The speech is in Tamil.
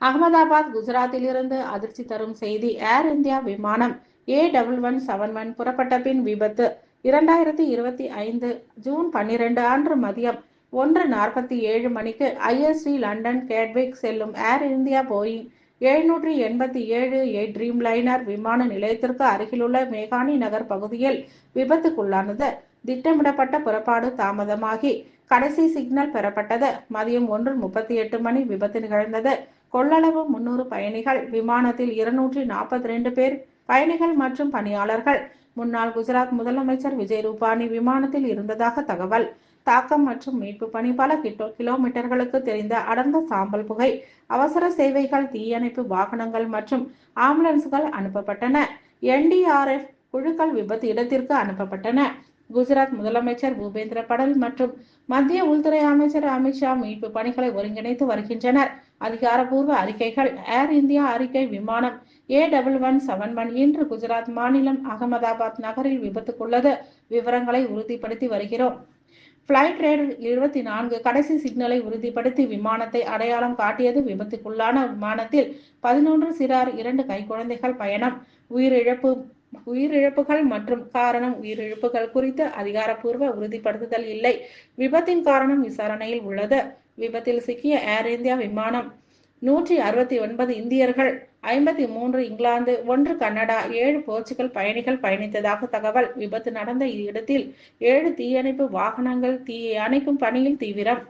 அகமதாபாத் குஜராத்திலிருந்து அதிர்ச்சி தரும் செய்தி. ஏர் இந்தியா விமானம் A1171 புறப்பட்ட பின் விபத்து. 2025 ஜூன் 12 அன்று மதியம் 1:47 மணிக்கு IST லண்டன் கேட்விக் செல்லும் ஏர் இந்தியா போயிங் 787 ட்ரீம் லைனர் விமான நிலையத்திற்கு அருகிலுள்ள மேகானி நகர் பகுதியில் விபத்துக்குள்ளானது. திட்டமிடப்பட்ட புறப்பாடு தாமதமாகி கடைசி சிக்னல் பெறப்பட்டது. மதியம் 1:38 மணி விபத்து நிகழ்ந்தது. கொள்ளளவு 300 பயணிகள். விமானத்தில் 242 பேர் பயணிகள் மற்றும் பணியாளர்கள். முன்னாள் குஜராத் முதலமைச்சர் விஜய் ரூபானி விமானத்தில் இருந்ததாக தகவல். தாக்கம் மற்றும் மீட்பு பணி. பல கிலோமீட்டர்களுக்கு தெரிந்த அடர்ந்த சாம்பல் புகை. அவசர சேவைகள், தீயணைப்பு வாகனங்கள் மற்றும் ஆம்புலன்ஸ்கள் அனுப்பப்பட்டன. NDRF குழுக்கள் விபத்து இடத்திற்கு அனுப்பப்பட்டன. குஜராத் முதலமைச்சர் பூபேந்திர படேல் மற்றும் மத்திய உள்துறை அமைச்சர் அமித்ஷா மீட்பு பணிகளை ஒருங்கிணைத்து வருகின்றனர். அதிகாரப்பூர்வ அறிக்கைகள். ஏர் இந்தியா அறிக்கை. விமானம் A1171 இன்று குஜராத் மாநிலம் அகமதாபாத் நகரில் விபத்துக்குள்ளது. விவரங்களை உறுதிப்படுத்தி வருகிறோம். பிளைட் ரேட் 24 கடைசி சிக்னலை உறுதிப்படுத்தி விமானத்தை அடையாளம் காட்டியது. விபத்துக்குள்ளான விமானத்தில் 11 சிறார், 2 கைக்குழந்தைகள் பயணம். உயிரிழப்புகள் மற்றும் காரணம். உயிரிழப்புகள் குறித்து அதிகாரப்பூர்வ உறுதிப்படுத்தல் இல்லை. விபத்தின் காரணம் விசாரணையில் உள்ளது. விபத்தில் சிக்கிய ஏர் இந்தியா விமானம் 169 இந்தியர்கள், 53 இங்கிலாந்து, 1 கனடா, 7 போர்ச்சுகல் பயணிகள் பயணித்ததாக தகவல். விபத்து நடந்த இடத்தில் 7 தீயணைப்பு வாகனங்கள் தீயை அணைக்கும் பணியில் தீவிரம்.